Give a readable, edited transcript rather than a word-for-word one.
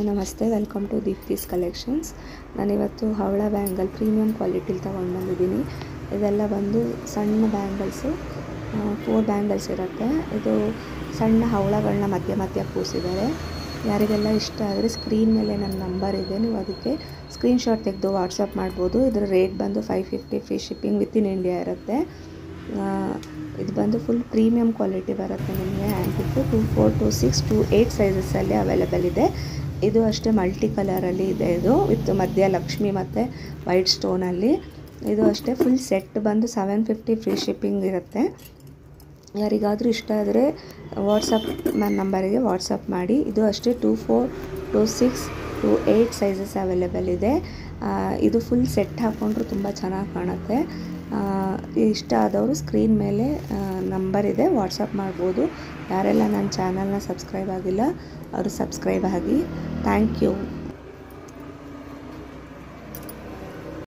ನಮಸ್ತೆ, welcome to Deepti's collections. ನಾನಿವತ್ತು ಹವಳ bangle premium ಕ್ವಾಲಿಟಿಲಿ ತೊಗೊಂಡು ಬಂದಿದ್ದೀನಿ. ಇದೆಲ್ಲ ಬಂದು ಸಣ್ಣ ಬ್ಯಾಂಗಲ್ಸು, 4 ಬ್ಯಾಂಗಲ್ಸ್ ಇರುತ್ತೆ. ಇದು ಸಣ್ಣ ಹವಳಗಳನ್ನ ಮಧ್ಯ ಕೂರಿಸಿದ್ದಾರೆ. ಯಾರಿಗೆಲ್ಲ ಇಷ್ಟ ಆದರೆ ಸ್ಕ್ರೀನ್ ಮೇಲೆ ನನ್ನ ನಂಬರ್ ಇದೆ, ನೀವು ಅದಕ್ಕೆ ಸ್ಕ್ರೀನ್ಶಾಟ್ ತೆಗೆದು ವಾಟ್ಸಪ್ ಮಾಡ್ಬೋದು. ಇದರ ರೇಟ್ ಬಂದು 550, ಫ್ರೀ ಶಿಪ್ಪಿಂಗ್ ವಿತಿನ್ ಇಂಡಿಯಾ ಇರುತ್ತೆ. ಇದು ಬಂದು ಫುಲ್ ಪ್ರೀಮಿಯಂ ಕ್ವಾಲಿಟಿ ಬರುತ್ತೆ ನಿಮಗೆ. ಆ್ಯಂಟಿಕ್ಕು 24, 26, 28 ಸೈಜಸ್ಸಲ್ಲಿ ಅವೈಲೇಬಲ್ ಇದೆ. ಇದು ಅಷ್ಟೇ ಮಲ್ಟಿ ಕಲರಲ್ಲಿ ಇದೆ. ಇದು ವಿತ್ ಮಧ್ಯ ಲಕ್ಷ್ಮಿ ಮತ್ತು ವೈಟ್ ಸ್ಟೋನಲ್ಲಿ. ಇದು ಅಷ್ಟೇ ಫುಲ್ ಸೆಟ್ ಬಂದು 750, ಫ್ರೀ ಶಿಪ್ಪಿಂಗ್ ಇರುತ್ತೆ. ಯಾರಿಗಾದರೂ ಇಷ್ಟ ಆದರೆ ವಾಟ್ಸಪ್ ನಂಬರಿಗೆ ವಾಟ್ಸಪ್ ಮಾಡಿ. ಇದು ಅಷ್ಟೇ 24, 26, 28 ಸೈಜಸ್ ಅವೈಲೇಬಲ್ ಇದೆ. ಇದು ಫುಲ್ ಸೆಟ್ ಹಾಕ್ಕೊಂಡ್ರು ತುಂಬ ಚೆನ್ನಾಗಿ ಕಾಣುತ್ತೆ. ಇಷ್ಟ ಆದವರು ಸ್ಕ್ರೀನ್ ಮೇಲೆ ನಂಬರ್ ಇದೆ, ವಾಟ್ಸಪ್ ಮಾಡ್ಬೋದು. ಯಾರೆಲ್ಲ ನನ್ನ ಚಾನಲ್ನ ಸಬ್ಸ್ಕ್ರೈಬ್ ಆಗಿಲ್ಲ ಅವರು ಸಬ್ಸ್ಕ್ರೈಬ್ ಆಗಿ. Thank you.